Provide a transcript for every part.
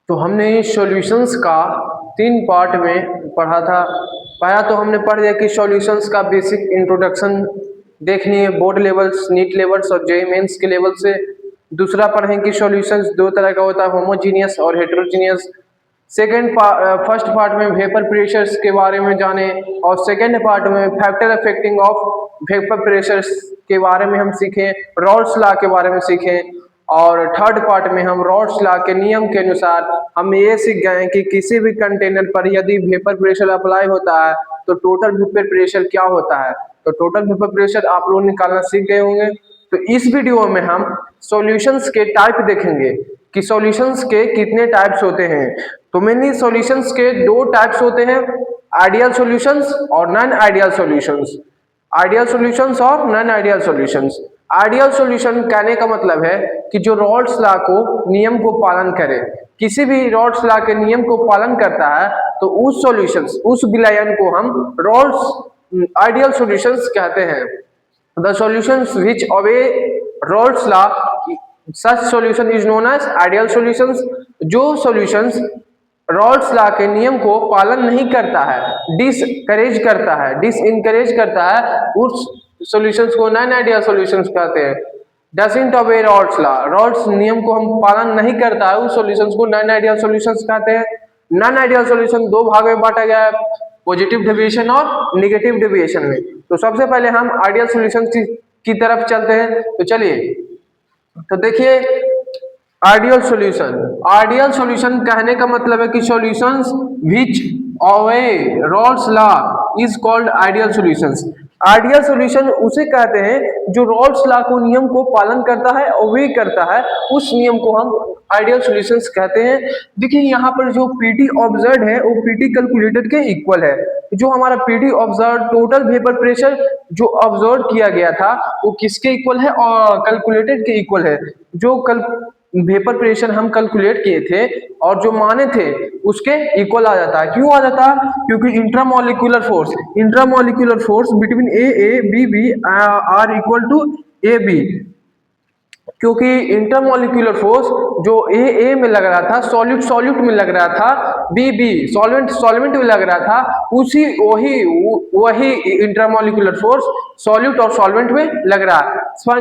तो हमने सॉल्यूशंस का 3 पार्ट में पढ़ा था। पहला तो हमने पढ़ लिया कि सॉल्यूशंस का बेसिक इंट्रोडक्शन देखनी है बोर्ड लेवल्स, नीट लेवल्स और जेईई मेंस के लेवल से। दूसरा पढ़ें कि सॉल्यूशंस दो तरह का होता है, होमोजीनियस और हेटेरोजीनियस। फर्स्ट पार्ट में वेपर प्रेशर्स के बारे में जाने और सेकेंड पार्ट में factor affecting of vapour pressures के बारे में हम सीखें, रॉल्स लॉ के बारे में सीखें। और थर्ड पार्ट में हम रॉल्स लॉ के नियम के अनुसार हम ये सीख गए कि किसी भी कंटेनर पर यदि वेपर प्रेशर अप्लाई होता है तो टोटल वेपर प्रेशर क्या होता है। तो टोटल वेपर प्रेशर आप लोग निकालना सीख गए होंगे। तो इस वीडियो में हम सॉल्यूशंस के टाइप देखेंगे कि सॉल्यूशंस के कितने टाइप्स होते हैं। तो मेनली सॉल्यूशंस के दो टाइप्स होते हैं, आइडियल सॉल्यूशंस और non ideal solutions. Ideal solutions और non ideal solutions. Ideal solution कहने का मतलब है कि जो रॉल्स लॉ को नियम को पालन करे, किसी भी रॉल्स लॉ के नियम को पालन करता है तो उस सॉल्यूशंस, उस विलयन को हम रॉल्स आइडियल सॉल्यूशंस कहते हैं। The solutions which obey Raoult's law such solution is known as ideal solutions. जो सॉल्यूशंस रॉल्स लॉ के नियम को पालन नहीं करता है, डिसकरेज करता है, डिसइनकरेज करता है, उस सॉल्यूशंस को नॉन आइडियल सॉल्यूशंस कहते हैं। डजंट ओबे रॉल्स लॉ, रॉल्स नियम को हम पालन नहीं करता है, उस सॉल्यूशंस को नॉन आइडियल सॉल्यूशंस कहते हैं। नॉन आइडियल सॉल्यूशन दो भाग में बांटा गया है, पॉजिटिव डेविएशन और नेगेटिव डेविएशन में। तो सबसे पहले हम आइडियल सॉल्यूशंस की तरफ चलते हैं। तो चलिए, तो देखिए आइडियल सॉल्यूशन। आइडियल सॉल्यूशन कहने का मतलब है कि solutions which obey Raoult's law is called ideal solutions. Ideal solution उसे कहते हैं जो रॉल्स लॉ को नियम को पालन करता है, ओबे करता है, उस नियम को हम आइडियल सॉल्यूशंस कहते हैं। देखिए यहाँ पर जो पीटी ऑब्जर्व है वो पीटी कैलकुलेटेड के इक्वल है। जो हमारा PT observe total vapour pressure जो ऑब्जर्व किया गया था वो किसके इक्वल है, और कैलकुलेटेड के इक्वल है। जो कल वेपर प्रेशर हम कैलकुलेट किए थे और जो माने थे उसके इक्वल आ जाता है। क्यों आ जाता है? क्योंकि intramolecular force between A B B are equal to A B. क्योंकि इंटरमोलिकुलर फोर्स जो ए में लग रहा था, सॉल्यूट में लग रहा था, बी सॉल्वेंट में लग रहा था, उसी वही इंटरमोलिकुलर फोर्स सॉल्यूट और सॉल्वेंट में लग रहा है।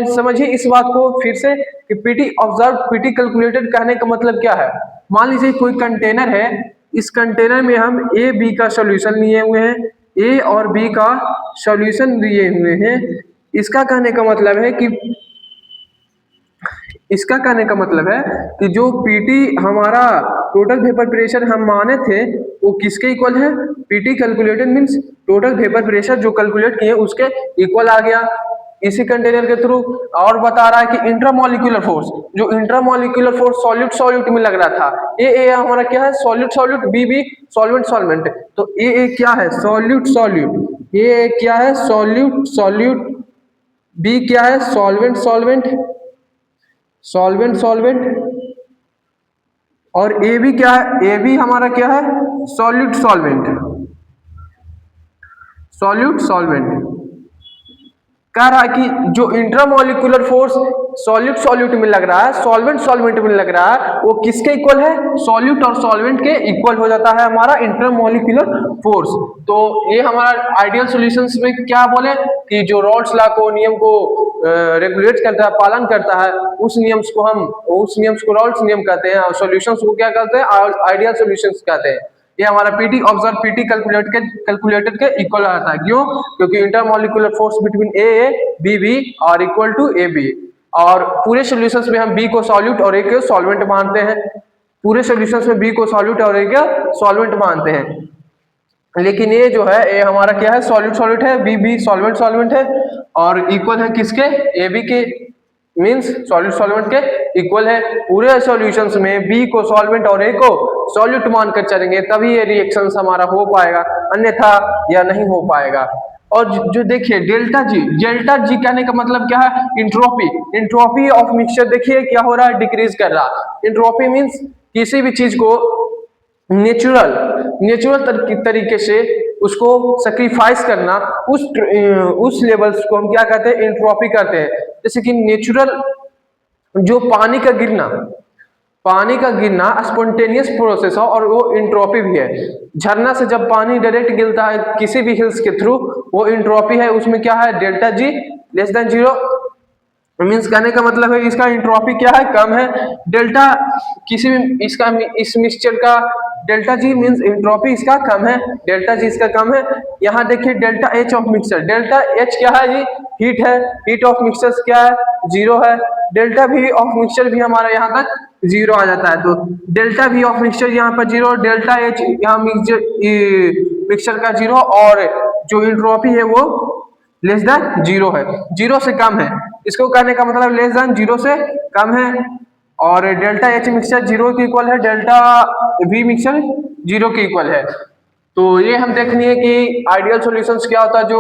समझिए इस बात को फिर से कि पीटी ऑब्जर्व पीटी कैलकुलेटेड कहने का मतलब क्या है। मान लीजिए कोई कंटेनर है, इस कंटेनर में हम ए बी का सॉल्यूशन लिए हुए हैं, ए और बी का सॉल्यूशन लिए हुए हैं। इसका कहने का मतलब है कि जो पीटी हमारा टोटल वेपर प्रेशर हम माने थे वो किसके इक्वल है, PT calculated means total vapour pressure जो कैलकुलेट किए उसके इक्वल आ गया इसी कंटेनर के थ्रू। और बता रहा है कि इंट्रामोलिकुलर फोर्स, जो इंट्रामोलिकुलर फोर्स सॉल्यूट में लग रहा था, ए हमारा क्या है, सॉल्यूट, बी सॉल्वेंट। तो ए क्या है, सॉल्यूट, ए क्या है, सॉल्यूट, बी क्या है, सॉल्वेंट, और ए भी क्या है, ए भी हमारा क्या है, सॉल्वेंट। कह रहा है कि जो इंट्रामोलिकुलर फोर्स सॉल्यूट में लग रहा है, सॉल्वेंट में लग रहा है, वो किसके इक्वल है, सॉल्यूट और सॉल्वेंट के इक्वल हो जाता है हमारा इंट्रामोलिकुलर फोर्स। तो ये हमारा आइडियल सॉल्यूशंस में क्या बोले कि जो रॉल्स लॉ को नियम को रेगुलेट करता है, पालन करता है, उस नियम्स को रॉल्स नियम कहते हैं और सॉल्यूशंस को क्या कहते हैं, आइडियल सॉल्यूशंस कहते हैं। ये हमारा पीटी ऑब्जर्व पीटी कैलकुलेटेड के इक्वल आता है। क्यों? क्योंकि intermolecular force between A B are equal to A B. और पूरे सॉल्यूशंस में हम बी को सॉल्यूट और ए को सॉल्वेंट मानते हैं। पूरे सॉल्यूशंस में बी को सॉल्यूट और ए को सॉल्वेंट मानते हैं। लेकिन ये जो है ए हमारा क्या है, सॉल्यूट है, बी सॉल्वेंट है और इक्वल है किसके, ए बी के, मींस सॉल्वेंट के इक्वल है। पूरे सॉल्यूशंस में बी को सॉल्वेंट और ए को सॉल्यूट मानकर चलेंगे तभी ये रिएक्शन हमारा हो पाएगा, अन्यथा यह नहीं हो पाएगा। और जो देखिए डेल्टा जी कहने का मतलब क्या है, इंट्रोपी ऑफ मिक्सचर देखिए क्या हो रहा है, डिक्रीज कर रहा है। इंट्रोपी मींस किसी भी चीज को नेचुरल तरीके से उसको सेक्रीफाइस करना, उस लेवल्स को हम क्या कहते हैं, एंट्रोपी कहते हैं। जैसे कि नेचुरल जो पानी का गिरना, पानी का गिरना स्पॉन्टेनियस प्रोसेस है और वो इंट्रोपी भी है। झरना से जब पानी डायरेक्ट गिरता है किसी भी हिल्स के थ्रू, वो इंट्रोपी है, उसमें क्या है, delta G less than zero. Means कहने का मतलब है इसका इंट्रोपी क्या है, कम है। डेल्टा किसी भी इसका इस मिक्सचर का डेल्टा जी मीन्स इंट्रोपी इसका कम है, डेल्टा जी इसका कम है। यहाँ देखिए delta H of mixture, delta H क्या है जी, हीट है, हीट ऑफ मिक्सचर क्या है, जीरो है। डेल्टा वी ऑफ मिक्सचर भी हमारा यहाँ तक जीरो आ जाता है, तो डेल्टा वी ऑफ मिक्सचर यहाँ पर जीरो, डेल्टा एच यहाँ मिक्सचर का जीरो, और जो इंट्रोपी है वो लेस देन जीरो है, जीरो से कम है। इसको कहने का मतलब लेस देन जीरो से कम है। और डेल्टा एच मिक्सचर जीरो के इक्वल है, डेल्टा वी मिक्सचर जीरो के इक्वल है। तो ये हम देखनी है कि आइडियल सॉल्यूशंस क्या होता है जो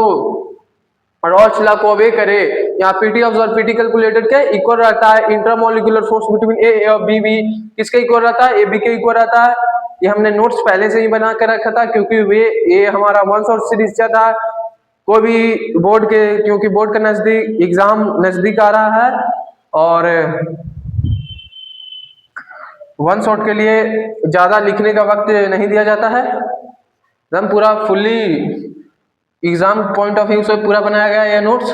रॉल्स लॉ को ओबे करे। यहाँ पीटी ऑब्जर्व पीटी कैलकुलेटेड के इक्वल रहता है, इंटरमोलिकुलर फोर्स बिटवीन ए और बी भी किसके इक्वल रहता है, ए बी के इक्वल रहता है। ये हमने नोट्स पहले से ही बना कर रखा था क्योंकि ये हमारा वन शॉट सीरीज चल रहा है। कोई भी बोर्ड के, क्योंकि बोर्ड का नजदीक एग्जाम नजदीक आ रहा है और वन शॉट के लिए ज्यादा लिखने का वक्त नहीं दिया जाता है, एकदम पूरा fully exempt point of view से पूरा बनाया गया है ये नोट्स।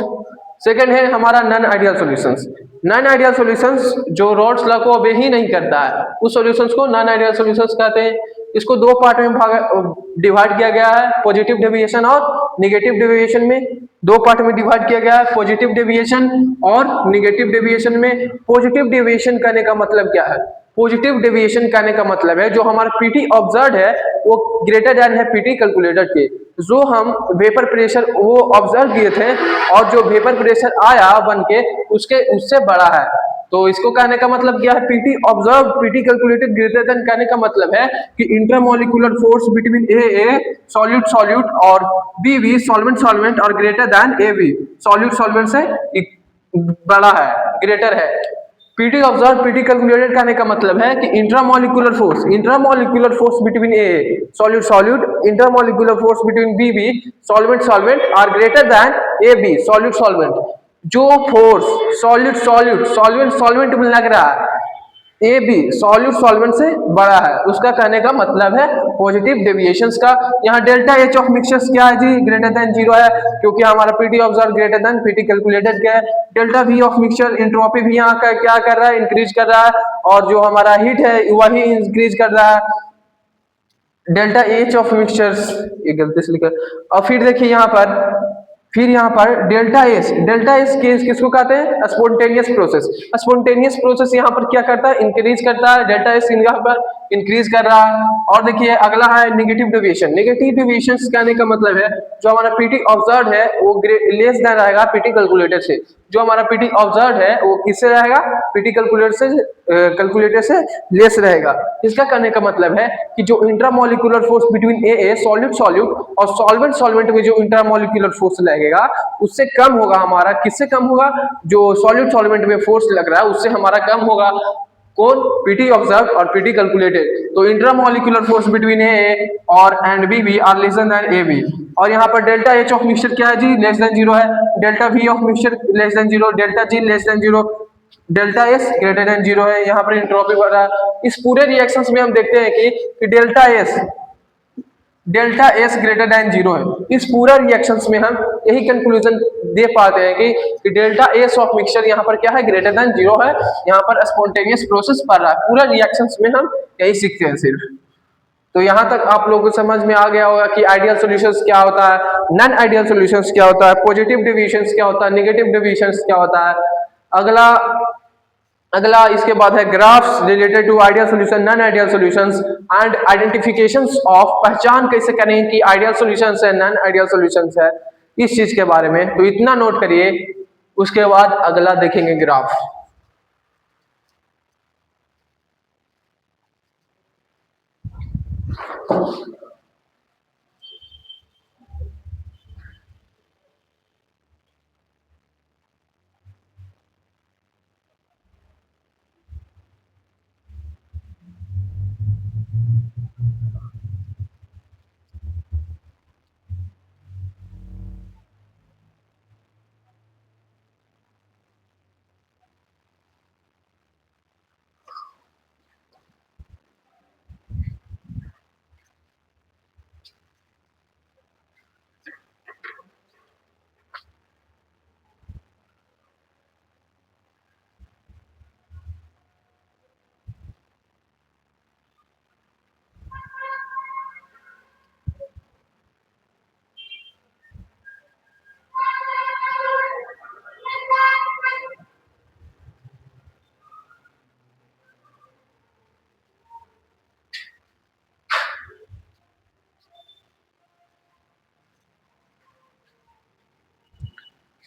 सेकंड है हमारा non ideal solutions. Non ideal solutions जो रॉल्स लॉ को ओबे ही नहीं करता है उस सॉल्यूशंस को नॉन आइडियल सॉल्यूशंस कहते हैं। इसको दो पार्ट में डिवाइड किया गया है, पॉजिटिव डेविएशन और निगेटिव डेविएशन में। दो पार्ट में डिवाइड किया गया है, पॉजिटिव डेविएशन और निगेटिव डेविएशन में। पॉजिटिव डेविएशन करने का मतलब क्या है, पॉजिटिव डेविएशन कहने का मतलब है जो हमारा पीटी ऑब्जर्व है वो ग्रेटर देन है पीटी कैलकुलेटेड के। जो हम वेपर प्रेशर वो ऑब्जर्व किए थे और जो वेपर प्रेशर आया बन के उसके उससे बड़ा है, तो इसको कहने का मतलब क्या है, PT observe PT calculated greater than कहने का मतलब है कि intermolecular force between A solute solute और बी सॉल्वेंट सॉल्वेंट और greater than A B solute solvent से बड़ा है, ग्रेटर है। पीटी ऑब्जर्व पीटी कैलकुलेटेड कहने का मतलब है कि intramolecular force between A solute solute intermolecular force between B solvent solvent are greater than A B solute solvent. जो force solute solute solvent solvent में लग रहा है ए बी सॉल्यूट सॉल्वेंट से बड़ा है, उसका कहने का मतलब है पॉजिटिव डेविएशंस का। यहाँ डेल्टा एच ऑफ मिक्सचर्स क्या है जी, ग्रेटर देन जीरो है क्योंकि हमारा PT observe greater than PT calculated क्या है। Delta V of mixture entropy भी यहाँ का क्या कर रहा है, इंक्रीज कर रहा है, और जो हमारा हीट है वही इंक्रीज कर रहा है। डेल्टा एच ऑफ मिक्सचर्स, ये गलती से लिखा। और फिर देखिए यहाँ पर डेल्टा एस केस किसको कहते हैं, स्पॉन्टेनियस प्रोसेस। स्पॉन्टेनियस प्रोसेस यहाँ पर क्या करता है, इंक्रीज करता है, डेल्टा एस यहाँ पर इंक्रीज कर रहा है। और देखिए अगला है नेगेटिव डेविएशन। नेगेटिव डेविएशन कहने का मतलब है जो हमारा पीटी ऑब्जर्व है वो लेस देन रहेगा पीटी कैलकुलेटर से। जो हमारा पीटी ऑब्जर्व है वो किससे रहेगा, पीटी कैलकुलेटर से लेस रहेगा। इसका कहने का मतलब है कि जो intramolecular force between A solute solute और सॉल्वेंट सॉल्वेंट में जो इंट्रामोलिकुलर फोर्स लगेगा उससे कम होगा हमारा, किससे कम होगा, जो सॉल्यूट सॉल्वेंट में फोर्स लग रहा है उससे हमारा कम होगा। कौन, पीटी ऑब्जर्व और पीटी कैलकुलेटेड। तो इंट्रामोलिकुलर फोर्स बिटवीन ए और and B are less than A B. और यहाँ पर डेल्टा एच ऑफ मिक्सचर क्या है जी, लेस देन जीरो है। Delta V of mixture less than zero, delta G less than zero, delta S greater than zero है। यहाँ पर इंट्रोपी बढ़ रहा है। इस पूरे रिएक्शंस में हम देखते हैं कि delta S greater than zero है। इस पूरा रिएक्शंस में हम यही कंक्लूजन दे पाते हैं कि डेल्टा एस ऑफ मिक्सचर यहाँ पर क्या है, ग्रेटर देन जीरो है। यहाँ पर स्पॉन्टेनियस प्रोसेस पड़ रहा है। पूरा रिएक्शंस में हम यही सीखते हैं सिर्फ। तो यहाँ तक आप लोगों को समझ में आ गया होगा कि आइडियल सॉल्यूशंस क्या होता है, नॉन आइडियल सॉल्यूशंस क्या होता है, पॉजिटिव डेविएशंस क्या होता है, नेगेटिव डेविएशंस क्या होता है। अगला अगला इसके बाद है graphs related to ideal solution, non ideal solutions and identifications of, पहचान कैसे करें कि आइडियल सॉल्यूशंस है नॉन आइडियल सॉल्यूशंस है, इस चीज के बारे में। तो इतना नोट करिए, उसके बाद अगला देखेंगे ग्राफ।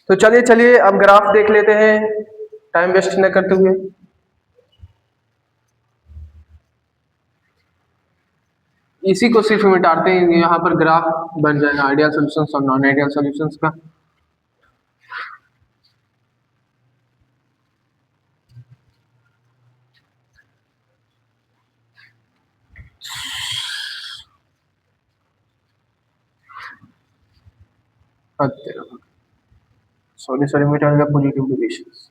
तो चलिए चलिए अब ग्राफ देख लेते हैं टाइम वेस्ट न करते हुए। इसी को सिर्फ मिटाते हैं, यहाँ पर ग्राफ बन जाएगा आइडियल सॉल्यूशंस और नॉन आइडियल सॉल्यूशंस का। सॉरी मिटा गया पॉजिटिव डेविएशंस।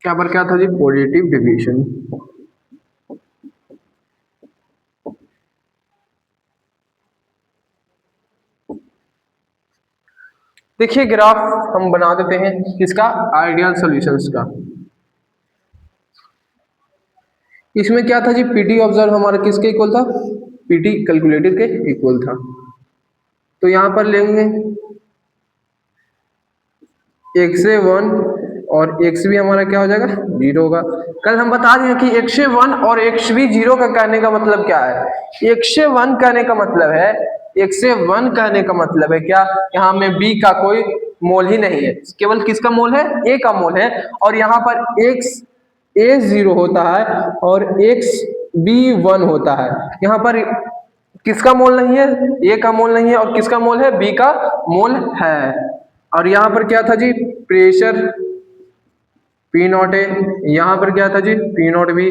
यहाँ पर क्या था जी, पॉजिटिव डेविएशन। देखिए ग्राफ हम बना देते हैं किसका, आइडियल सॉल्यूशंस का। इसमें क्या था जी, पीटी ऑब्जर्व हमारा किसके इक्वल था, पीटी कैलकुलेटेड के इक्वल था। तो यहाँ पर लेंगे x से 1 और x भी हमारा क्या हो जाएगा, 0 होगा। कल हम बता दिए कि x से 1 और x भी 0 का कहने का मतलब क्या है। x से 1 कहने का मतलब है, x से 1 कहने का मतलब है क्या, यहाँ में b का कोई मोल ही नहीं है, केवल किसका मोल है, a का मोल है। और यहाँ पर x a 0 होता है और x b 1 होता है। यहाँ पर किसका मोल नहीं है, a का मोल नहीं है, और किसका मोल है, b का मोल है। और यहाँ पर क्या था जी, प्रेशर पी नॉट है, यहाँ पर क्या था जी, पी नॉट भी।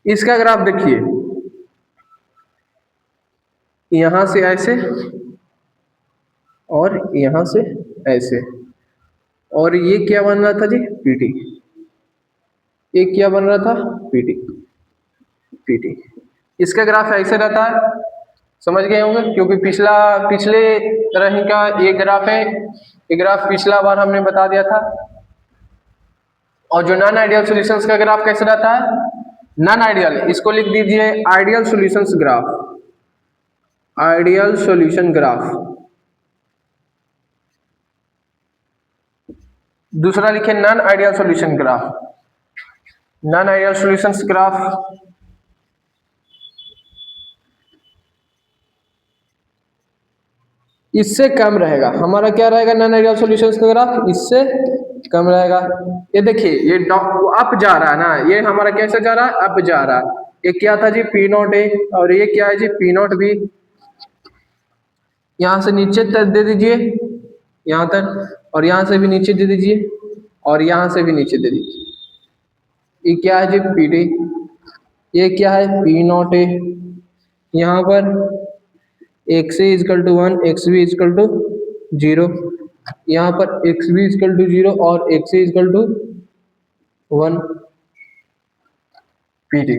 इसका ग्राफ देखिए, यहां से ऐसे और यहां से ऐसे, और ये क्या बन रहा था जी, पीटी। ये क्या बन रहा था, पीटी पीटी। इसका ग्राफ ऐसे रहता है, समझ गए होंगे, क्योंकि पिछले तरह का ये ग्राफ है। ये ग्राफ पिछला बार हमने बता दिया था। और जो नॉन आइडियल सॉल्यूशंस का ग्राफ कैसे रहता है, नॉन आइडियल, इसको लिख दीजिए ideal solutions graph, ideal solution graph. दूसरा लिखे non ideal solution graph, non ideal solutions graph. इससे कम रहेगा हमारा, क्या रहेगा, नॉन आइडियल सॉल्यूशंस का ग्राफ इससे कम रहेगा। ये देखिए ये अप जा रहा है ना, ये हमारा कैसे जा रहा है, अप जा रहा है। ये क्या था जी, पी नॉट ए, और ये क्या है जी, पी नॉट बी। यहां से नीचे तक दे दीजिए, यहां तक, और यहां से भी नीचे दे दीजिए, और यहां से भी नीचे दे दीजिए। ये क्या है जी, पी डी। ये क्या है, पी नॉट ए। यहाँ पर X A equal to 1, X B equal to 0। यहाँ पर एक्स बी इजकल टू 0 और X A equal to 1, P D.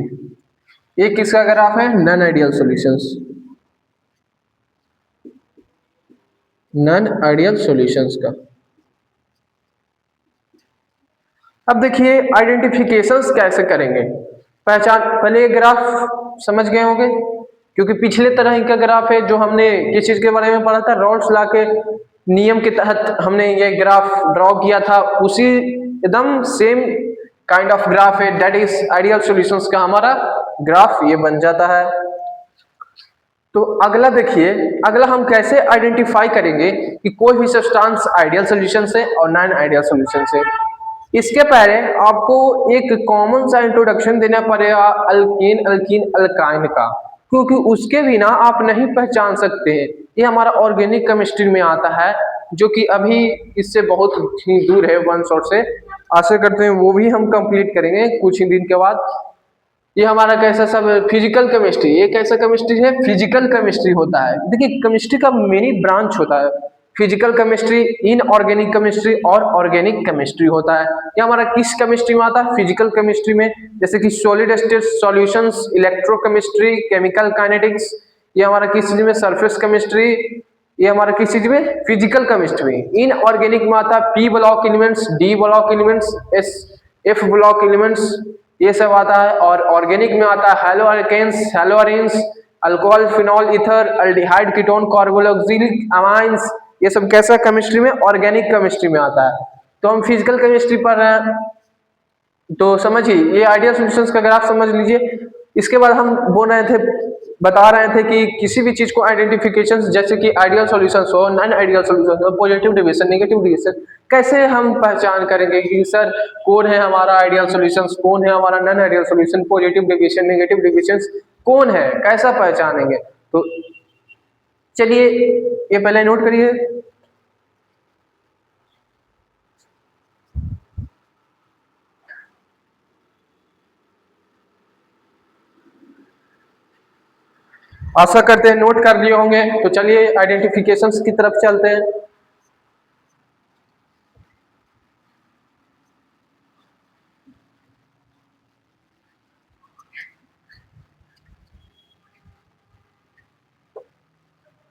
ये किसका ग्राफ है, non ideal solutions, non ideal solutions का। अब देखिए आइडेंटिफिकेशंस कैसे करेंगे, पहचान। पहले ये ग्राफ समझ गए होंगे, क्योंकि पिछले तरह का ग्राफ है जो हमने किस चीज के बारे में पढ़ा था, रॉल्स लॉ के नियम के तहत हमने ये ग्राफ ड्रॉ किया था। उसी एकदम सेम काइंड ऑफ ग्राफ है, दैट इज आइडियल सॉल्यूशंस का हमारा ग्राफ ये बन जाता है। तो अगला देखिए, अगला हम कैसे आइडेंटिफाई करेंगे कि कोई भी सब्सटेंस आइडियल सॉल्यूशन है और नॉन आइडियल सॉल्यूशन है। इसके पहले आपको एक कॉमन सा इंट्रोडक्शन देना पड़ेगा अल्कीन अल्कीन अल्काइन का, क्योंकि उसके बिना आप नहीं पहचान सकते हैं। ये हमारा ऑर्गेनिक केमिस्ट्री में आता है, जो कि अभी इससे बहुत ही दूर है वन शॉट से। आशा करते हैं वो भी हम कंप्लीट करेंगे कुछ ही दिन के बाद। ये हमारा कैसा सब फिजिकल केमिस्ट्री, ये कैसा केमिस्ट्री है, फिजिकल केमिस्ट्री होता है। देखिए केमिस्ट्री का मेनी ब्रांच होता है, फिजिकल केमिस्ट्री, इनऑर्गेनिक केमिस्ट्री और ऑर्गेनिक केमिस्ट्री होता है। ये हमारा किस केमिस्ट्री में आता है, फिजिकल केमिस्ट्री में, जैसे कि solid state solutions, electrochemistry, chemical kinetics. ये हमारा किस चीज में, सरफेस केमिस्ट्री। ये हमारा किस चीज में, फिजिकल केमिस्ट्री में। इनऑर्गेनिक में आता है P block elements, D block elements, F block elements, ये सब आता है। और ऑर्गेनिक में आता है halo alkanes, halo arenes, alcohol, phenol, ether, aldehyde, ketone, carboxylic amines, ये सब कैसा केमिस्ट्री में, ऑर्गेनिक केमिस्ट्री में आता है। तो हम फिजिकल केमिस्ट्री पढ़ रहे हैं, तो समझिए ये आइडियल सॉल्यूशंस का ग्राफ समझ लीजिए। इसके बाद हम बोल रहे थे, बता रहे थे कि किसी भी चीज को आइडेंटिफिकेशन, जैसे कि आइडियल सॉल्यूशंस हो, नॉन आइडियल सॉल्यूशंस हो, पॉजिटिव डेविएशन, नेगेटिव डेविएशन, कैसे हम पहचान करेंगे कि सर कौन है हमारा आइडियल सॉल्यूशंस, कौन है हमारा non ideal solution, positive deviation, negative deviation कौन है, कैसा पहचानेंगे। तो चलिए ये पहले नोट करिए। आशा करते हैं नोट कर लिए होंगे। तो चलिए आइडेंटिफिकेशंस की तरफ चलते हैं।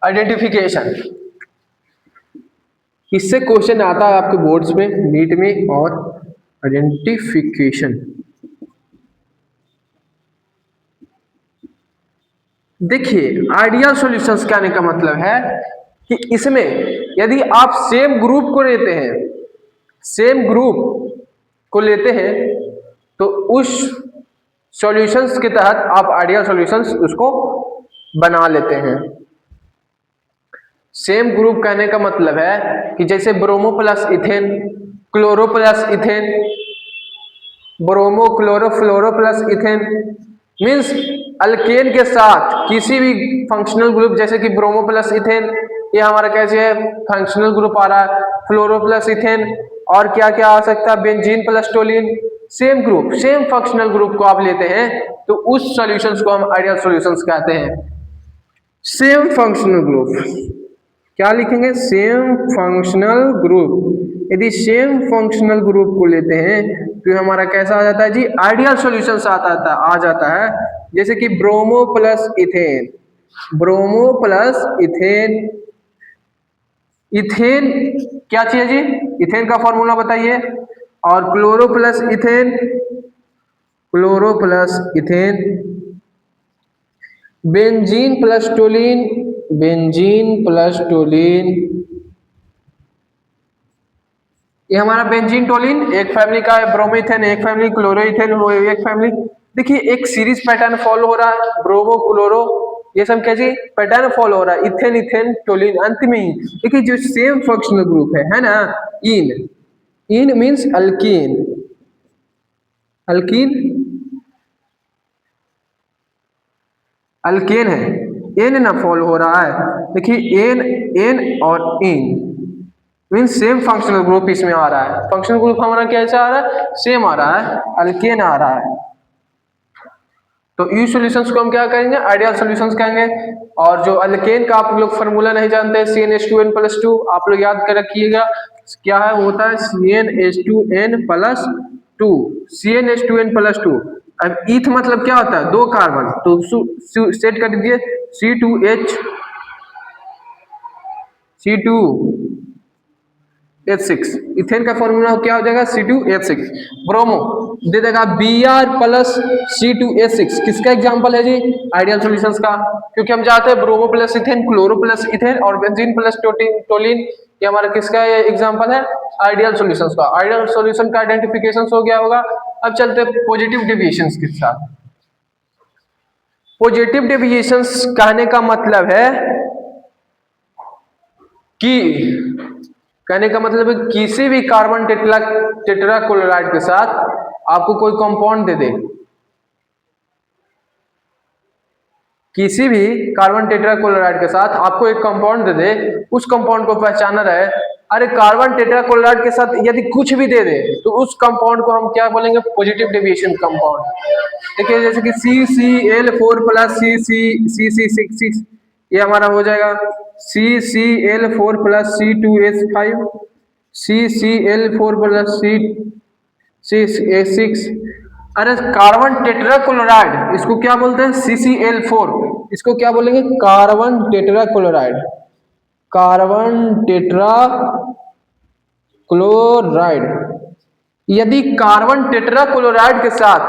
आइडेंटिफिकेशन, इससे क्वेश्चन आता है आपके बोर्ड्स में, नीट में, और आइडेंटिफिकेशन देखिए आइडियल सॉल्यूशंस कहने का मतलब है कि इसमें यदि आप सेम ग्रुप को लेते हैं, सेम ग्रुप को लेते हैं, तो उस सॉल्यूशंस के तहत आप आइडियल सॉल्यूशंस उसको बना लेते हैं। सेम ग्रुप कहने का मतलब है कि जैसे bromo plus ethane, chloro plus ethane, bromo chloro फ्लोरो प्लस इथेन, मीन्स अल्केन के साथ किसी भी फंक्शनल ग्रुप, जैसे कि ब्रोमो प्लस इथेन, ये हमारा कैसे है फंक्शनल ग्रुप आ रहा है, फ्लोरो प्लस इथेन, और क्या क्या आ सकता है, benzene plus toluene, same group, same functional group को आप लेते हैं तो उस सॉल्यूशंस को हम आइडियल सॉल्यूशंस कहते हैं। सेम फंक्शनल ग्रुप क्या लिखेंगे, सेम फंक्शनल ग्रुप। यदि सेम फंक्शनल ग्रुप को लेते हैं तो हमारा कैसा आ जाता है जी, आइडियल सॉल्यूशंस आ जाता है। जैसे कि bromo plus ethane, bromo plus ethane, ethane क्या चाहिए जी, इथेन का फॉर्मूला बताइए, और chloro plus ethane, chloro plus ethane, benzene plus toluene, benzene plus toluene, ये हमारा बेंजीन टोलिन एक फैमिली का है, ब्रोमीथेन एक फैमिली, क्लोरोइथेन वो एक फैमिली। देखिए एक सीरीज पैटर्न फॉलो हो रहा है, ब्रोमो क्लोरो ये सब कैसे पैटर्न फॉलो हो रहा है, इथेन इथेन टोलिन, अंत में ही देखिए जो सेम फंक्शनल ग्रुप है ना, इन, इन मीन्स अल्कीन, अल्कीन अल्केन है, एन ना फॉलो हो रहा है, देखिए एन, एन और इन मीन्स सेम फंक्शनल ग्रुप इसमें आ रहा है। फंक्शनल ग्रुप हमारा कैसा आ रहा है, सेम आ रहा है, अल्केन आ रहा है। तो यू सॉल्यूशंस को हम क्या कहेंगे, आइडियल सॉल्यूशंस कहेंगे। और जो अल्केन का आप लोग फॉर्मूला नहीं जानते, CnH2n+2, आप लोग याद कर रखिएगा क्या है, होता है CnH2n+2, CnH2n+2। अब ईथ मतलब क्या होता है, दो कार्बन, तो सेट कर दीजिए C2H6, इथेन का फॉर्मूला क्या हो जाएगा C2H6, ब्रोमो दे देगा Br+C2H6, किसका एग्जांपल है जी, आइडियल सॉल्यूशंस का, क्योंकि हम जानते हैं bromo plus ethane, chloro plus ethane और बेंजीन प्लस टोलिन, ये हमारा किसका एग्जांपल है, आइडियल सॉल्यूशंस का। आइडियल सॉल्यूशन का आइडेंटिफिकेशन हो गया होगा। अब चलते हैं पॉजिटिव डेविएशंस के साथ। पॉजिटिव डेविएशंस कहने का मतलब है कि कहने का मतलब है किसी भी कार्बन टेट्राक्लोराइड के साथ आपको कोई कंपाउंड दे दे, किसी भी कार्बन टेट्राक्लोराइड के साथ आपको एक कंपाउंड दे दे, उस कंपाउंड को पहचाना रहे, अरे कार्बन टेट्राक्लोराइड के साथ यदि कुछ भी दे दे तो उस कंपाउंड को हम क्या बोलेंगे, पॉजिटिव डेविएशन कंपाउंड। देखिए जैसे कि CCl4+ CC6, ये हमारा हो जाएगा CCl4+ C2H5, CCl4+ C6। अरे कार्बन टेट्राक्लोराइड इसको क्या बोलते हैं, CCl4, इसको क्या बोलेंगे, कार्बन टेट्राक्लोराइड, कार्बन टेट्राक्लोराइड। यदि कार्बन टेट्राक्लोराइड के साथ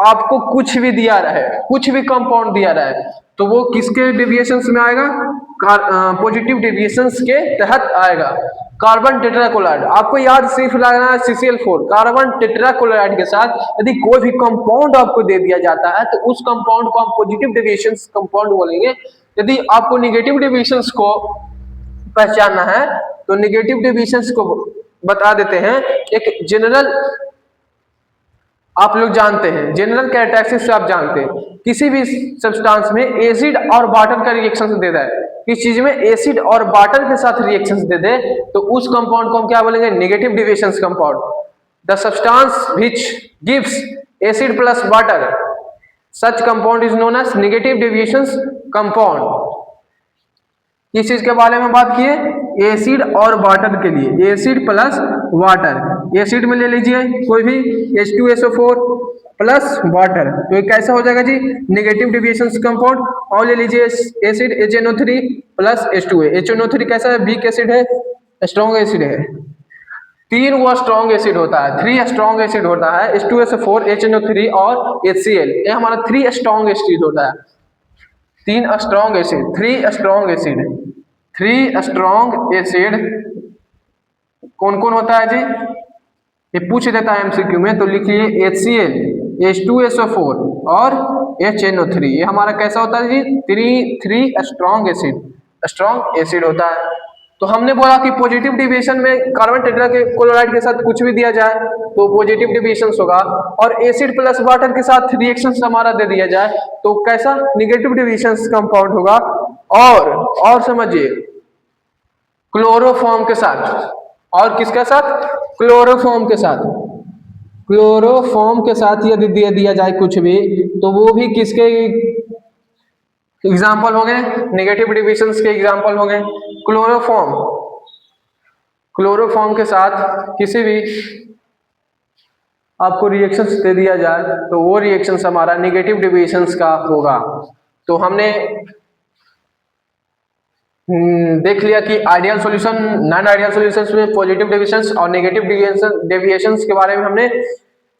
आपको कुछ भी दिया रहे, कुछ भी कंपाउंड दिया रहे, तो वो किसके डेविएशंस में आएगा? पॉजिटिव डेविएशंस के तहत आएगा। कार्बन टेट्राक्लोराइड, आपको याद सिर्फ लगाना है CCl4। कार्बन टेट्राक्लोराइड के साथ यदि कोई भी कंपाउंड आपको दे दिया जाता है तो उस कंपाउंड को हम पॉजिटिव डेविएशंस कंपाउंड बोलेंगे। यदि आपको नेगेटिव डेविएशंस को पहचानना है तो नेगेटिव डेविएशंस को बता देते हैं। एक जनरल आप लोग जानते हैं, जनरल कैरेक्टरिस्टिक्स से आप जानते हैं, किसी भी सब्सटेंस में एसिड और वाटर का रिएक्शन दे दे, किस चीज में एसिड और वाटर के साथ रिएक्शन दे दे तो उस कंपाउंड को हम क्या बोलेंगे? Negative deviations compound. The substance which gives acid plus water, such compound is known as negative deviations compound. किस चीज के बारे में बात किए? एसिड और वाटर के लिए, एसिड प्लस वाटर। एसिड में ले लीजिए कोई भी H2SO4 प्लस वाटर, तो ये कैसा हो जाएगा जी? Negative deviations compound. और ले लीजिए acid HNO3 plus H2A। HNO3 कैसा है? वीक एसिड है, स्ट्रॉन्ग एसिड है। तीन वो स्ट्रॉन्ग एसिड होता है, 3 स्ट्रॉन्ग एसिड होता है, H2SO4, HNO3 और HCl। ये हमारा 3 स्ट्रॉन्ग एसिड होता है। 3 strong acid, 3 strong acid, 3 strong acid कौन कौन होता है जी? ये पूछ देता है MCQ में, तो लिखिए HCl, H2SO4 और HNO3। ये हमारा कैसा होता है जी? 3 स्ट्रॉन्ग एसिड, स्ट्रॉन्ग एसिड होता है। तो हमने बोला कि पॉजिटिव डेविएशन में कार्बन टेट्राक्लोराइड के साथ कुछ भी दिया जाए तो पॉजिटिव डेविएशन होगा, और एसिड प्लस वाटर के साथ रिएक्शन हमारा दे दिया जाए तो कैसा? नेगेटिव डेविएशन कंपाउंड होगा। और समझिए, क्लोरोफॉर्म के साथ, और किसके साथ? क्लोरोफॉर्म के साथ। क्लोरोफॉर्म के साथ यदि दे दिया जाए कुछ भी तो वो भी किसके एग्जाम्पल हो गए? नेगेटिव डेविएशंस के एग्जाम्पल हो गए। क्लोरोफॉर्म, क्लोरोफॉर्म के साथ किसी भी आपको रिएक्शंस दे दिया जाए तो वो रिएक्शंस हमारा नेगेटिव डेविएशंस का होगा। तो हमने देख लिया कि ideal solution, non ideal solutions में पॉजिटिव डेविएशंस और नेगेटिव डेविएशंस के बारे में हमने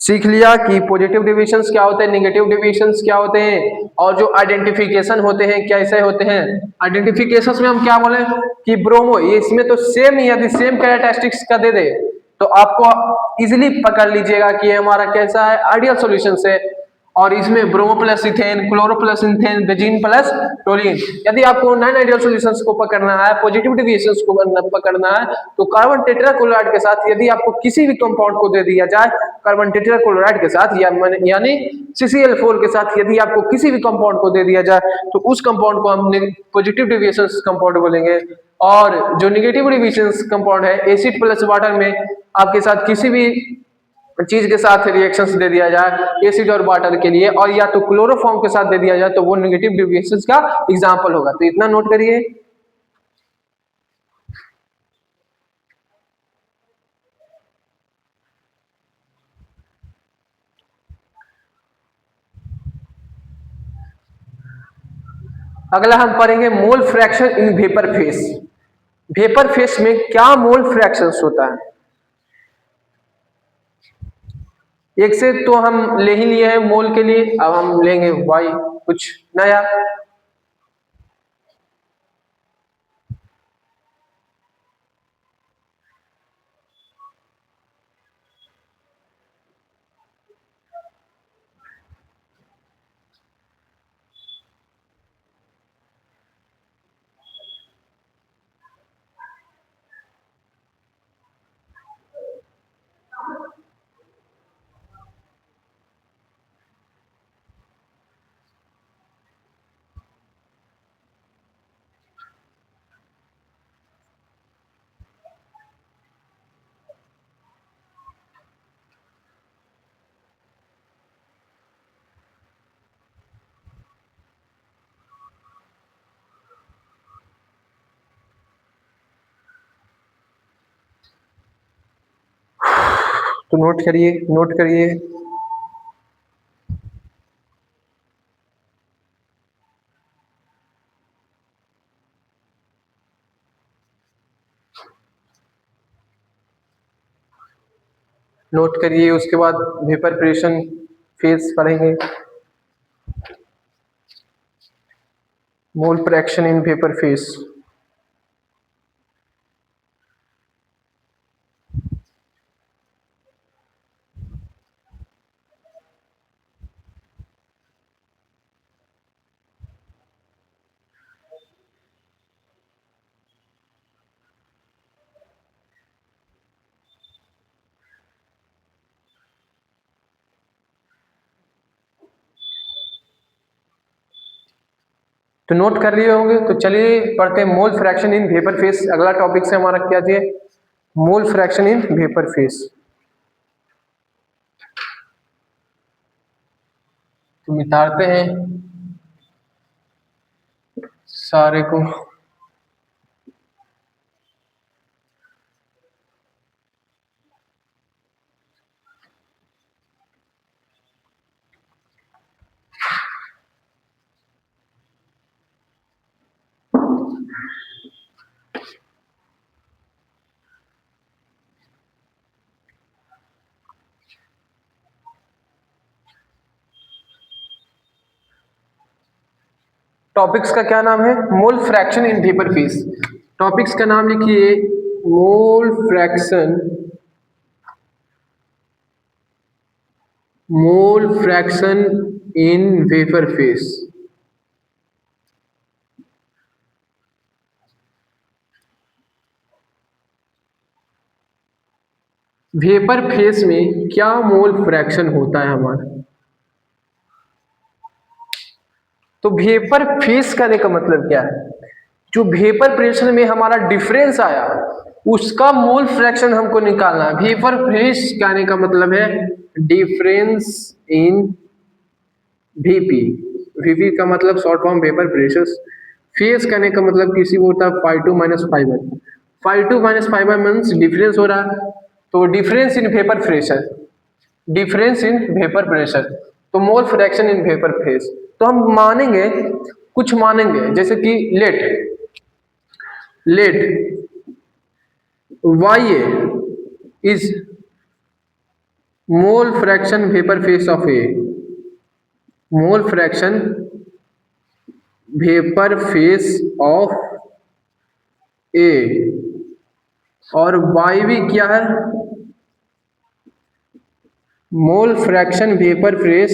सीख लिया कि पॉजिटिव डेविएशंस क्या होते हैं, नेगेटिव डेविएशंस क्या होते हैं, और जो आइडेंटिफिकेशन होते हैं कैसे होते हैं। आइडेंटिफिकेशंस में हम क्या बोले कि ब्रोमो, ये इसमें तो सेम ही, यदि सेम कैरेक्टरिस्टिक्स का दे दे तो आपको इजीली पकड़ लीजिएगा कि ये हमारा कैसा है? आइडियल सॉल्यूशन है। और इसमें bromo plus ethane, chloro plus ethane, benzene plus toluene. यदि आपको नॉन आइडियल सॉल्यूशंस को पकड़ना है, पॉजिटिव डेविएशंस को पकड़ना है तो कार्बन टेट्राक्लोराइड के साथ यदि आपको किसी भी कंपाउंड को दे दिया जाए, कार्बन टेट्राक्लोराइड के साथ यानी CCl4 के साथ यदि आपको किसी भी कंपाउंड को दे दिया जाए तो उस कंपाउंड को हम पॉजिटिव डेविएशंस कंपाउंड बोलेंगे। और जो नेगेटिव डेविएशंस कंपाउंड है, एसिड प्लस वाटर में आपके साथ किसी भी चीज के साथ रिएक्शंस दे दिया जाए एसिड और वाटर के लिए, और या तो क्लोरोफॉर्म के साथ दे दिया जाए तो वो नेगेटिव डेविएशंस का एग्जांपल होगा। तो इतना नोट करिए। अगला हम पढ़ेंगे मोल fraction in vapour face. Vapour face में क्या मोल फ्रैक्शंस होता है? एक से तो हम ले ही लिए हैं मोल के लिए, अब हम लेंगे वाई, कुछ नया। तो नोट करिए, नोट करिए। नोट करिए, उसके बाद वेपर प्रेशन फेस पढ़ेंगे। मोल फ्रैक्शन इन वेपर फेस। तो नोट कर लिए होंगे। तो चलिए पढ़ते हैं मोल फ्रैक्शन इन वेपर फेस। अगला टॉपिक से हमारा क्या है? Mole fraction in vapour phase. तो मिटाते हैं सारे को। टॉपिक्स का क्या नाम है? Mole fraction in vapour face. Topics का नाम लिखिए mole fraction, mole fraction in vapour face. Vapour face में क्या मोल फ्रैक्शन होता है हमारा? तो वेपर फेस करने का मतलब क्या है? जो वेपर प्रेशर में हमारा डिफरेंस आया उसका मोल फ्रैक्शन हमको निकालना है। वेपर फेस कहने का मतलब है डिफरेंस इन वीपी। वीपी का मतलब short form vapour pressure. Phase कहने का मतलब किसी को होता है five to minus five. Five to minus five means difference हो रहा है, तो difference in vapour pressure, difference in vapour pressure. तो mole fraction in vapour phase. तो हम मानेंगे, कुछ मानेंगे, जैसे कि let Y is mole fraction vapour phase of A, mole fraction vapour phase of A, और वाई भी क्या है? Mole fraction vapour phase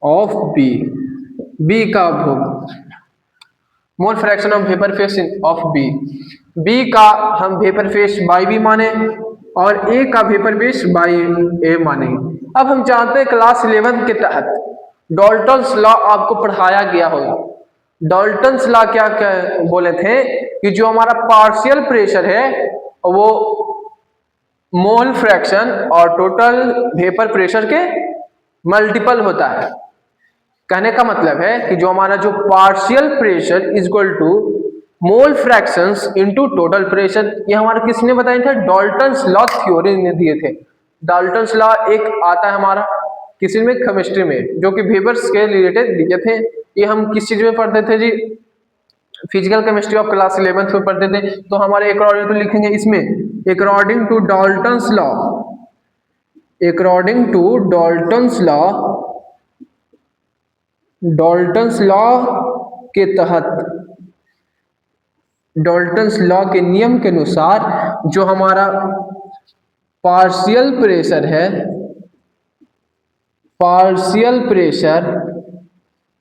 of B. B का mole fraction of vapour phase of B. B का हम vapour face by B माने और ए का वेपर फेस बाई ए मानेंगे। अब हम जानते हैं क्लास 11 के तहत डाल्टन्स लॉ आपको पढ़ाया गया होगा। डाल्टन्स लॉ क्या बोले थे कि जो हमारा पार्शियल प्रेशर है वो मोल फ्रैक्शन और टोटल वेपर प्रेशर के मल्टीपल होता है। कहने का मतलब है कि जो हमारा जो partial pressure is equal to mole fractions into total pressure. ये हमारा किसने बताया था? डाल्टन्स लॉ थ्योरी ने दिए थे। डाल्टन्स लॉ एक आता है हमारा किसी में केमिस्ट्री में, जो कि वेबर्स के रिलेटेड दिए थे। ये हम किस चीज में पढ़ते थे जी? Physical chemistry of class 11th में पढ़ते थे। तो हमारे अकॉर्डिंग तो लिखेंगे इसमें according to Dalton's law, according to Dalton's law, Dalton's law के तहत, डाल्टन्स लॉ के नियम के अनुसार जो हमारा पार्शियल प्रेशर है, पार्शियल प्रेशर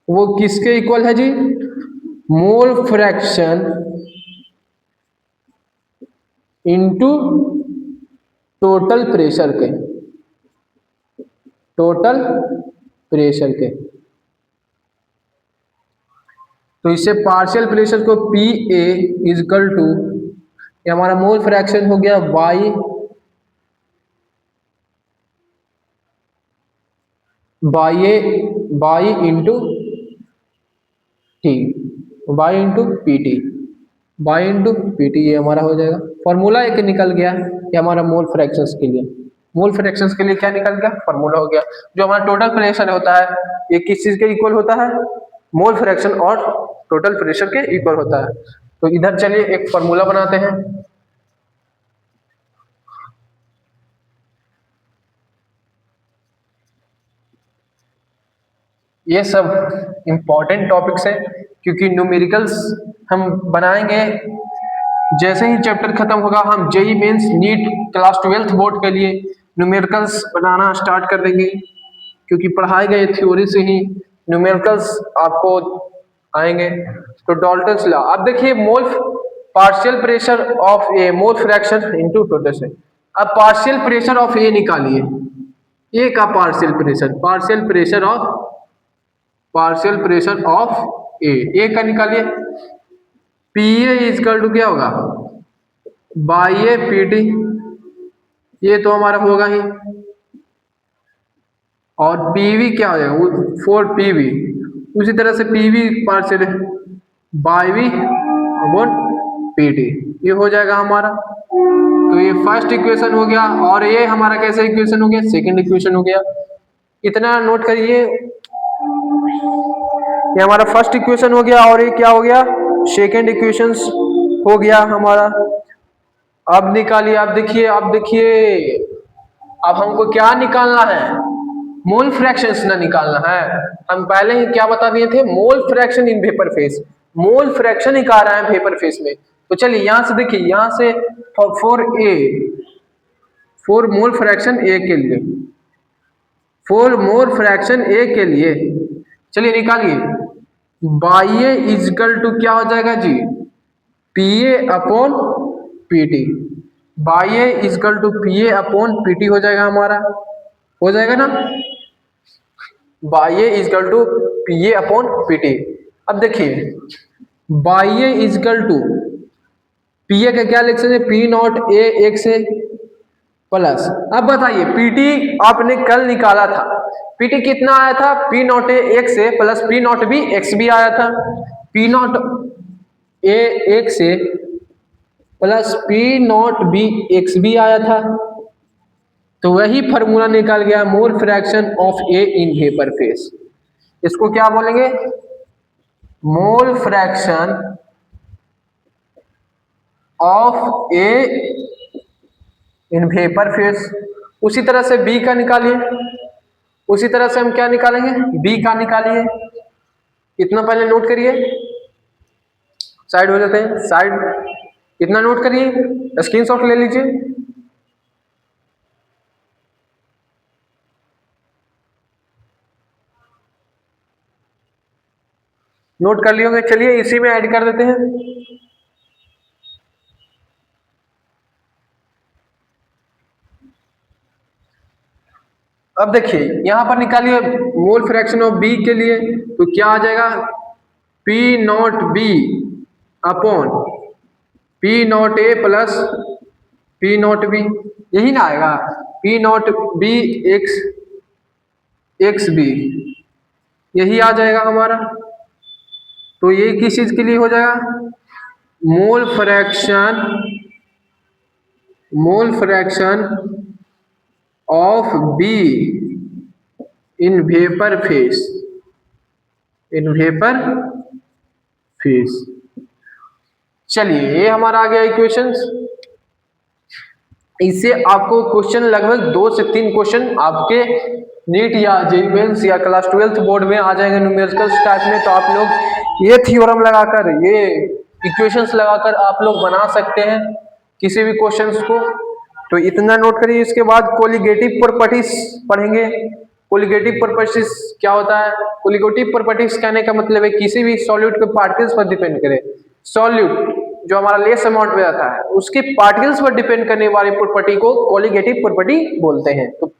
वो किसके इक्वल है जी? Mole fraction into total pressure के, टोटल प्रेशर के। तो इससे पार्शियल प्रेशर को पी ए इजकल टू, ये हमारा मोल फ्रैक्शन हो गया Y by A by into T, by into P T, by into P T, ये हमारा हो जाएगा। फॉर्मूला एक निकल गया ये हमारा मोल फ्रैक्शंस के लिए। मोल फ्रैक्शंस के लिए क्या निकल गया? फॉर्मूला हो गया। जो हमारा टोटल प्रेशर होता है ये किस चीज के इक्वल होता है? मोल फ्रैक्शन और टोटल प्रेशर के इक्वल होता है। तो इधर चलिए एक फॉर्मूला बनाते हैं। ये सब इम्पॉर्टेंट टॉपिक्स है, क्योंकि न्यूमेरिकल्स हम बनाएंगे जैसे ही चैप्टर खत्म होगा हम JEE Mains NEET class 12th board के लिए न्यूमेरिकल्स बनाना स्टार्ट कर देंगे, क्योंकि पढ़ाए गए थ्योरी से ही न्यूमेरिकल्स आपको आएंगे। तो डाल्टन्स लॉ, अब देखिए mole partial pressure of A mole fraction into total से। अब पार्शियल प्रेशर ऑफ ए निकालिए, ए का पार्शियल प्रेशर ऑफ ए का निकालिए। पी ए इजकल टू क्या होगा, बाई ए पी टी, ये तो हमारा होगा ही, और पीवी क्या हो जाएगा, फोर पीवी, उसी तरह से PV partial by V upon PT, ये हो जाएगा हमारा। तो ये फर्स्ट इक्वेशन हो गया, और ये हमारा कैसा इक्वेशन हो गया, सेकंड इक्वेशन हो गया। इतना नोट करिए, ये हमारा फर्स्ट इक्वेशन हो गया और ये क्या हो गया, सेकंड इक्वेशन हो गया हमारा। अब निकालिए, अब देखिए अब हमको क्या निकालना है, मोल फ्रैक्शंस ना निकालना है। हम पहले ही क्या बता दिए थे, mole fraction in vapour phase, mole fraction ही आ रहा है वेपर फेस में। तो चलिए यहां से देखिए, यहां से फोर मोल फ्रैक्शन ए के लिए, फोर मोल फ्रैक्शन ए के लिए चलिए निकालिए। बाई ए इजकल टू क्या हो जाएगा जी, P A upon P T, by A equal to P A upon P T हो जाएगा हमारा, हो जाएगा ना, by A equal to P A upon P T. अब देखिए by A equal to P A का क्या लिख सकते हैं, P not A X A plus, अब बताइए पीटी आपने कल निकाला था, पीटी कितना आया था, P not A X A plus P not B X B आया था, P not A X A plus P not B X B आया था। तो वही फॉर्मूला निकाल गया mole fraction of A in vapour phase. इसको क्या बोलेंगे, mole fraction of A in vapour phase. उसी तरह से बी का निकालिए, उसी तरह से हम क्या निकालेंगे, बी का निकालिए। इतना पहले नोट करिए, साइड हो जाते हैं, साइड इतना नोट करिए, स्क्रीनशॉट ले लीजिए। नोट कर लिए होंगे, चलिए इसी में ऐड कर देते हैं। अब देखिए यहां पर निकालिए मोल फ्रैक्शन ऑफ बी के लिए, तो क्या आ जाएगा, P not B upon P not A plus P not B, यही ना आएगा, P not B X X B, यही आ जाएगा हमारा। तो ये किस चीज के लिए हो जाएगा, मोल fraction of be in vapour face, in vapour face. चलिए ये हमारा आ गया इक्वेशंस। इससे आपको क्वेश्चन लगभग 2 से 3 क्वेश्चन आपके नीट या जेईई मेंस या क्लास 12th बोर्ड में आ जाएंगे न्यूमेरिकल्स टाइप में। तो आप लोग ये थ्योरम लगाकर, ये इक्वेशंस लगाकर आप लोग बना सकते हैं किसी भी क्वेश्चंस को। तो इतना नोट करिए। इसके बाद कोलिगेटिव प्रॉपर्टीज पढ़ेंगे। कोलिगेटिव प्रॉपर्टीज क्या होता है, कोलिगेटिव प्रॉपर्टीज कहने का मतलब है किसी भी सॉल्यूट के पार्टिकल्स पर डिपेंड करे। सॉल्यूट जो हमारा लेस अमाउंट में आता है उसके पार्टिकल्स पर डिपेंड करने वाली प्रॉपर्टी को कोलिगेटिव प्रॉपर्टी बोलते हैं। तो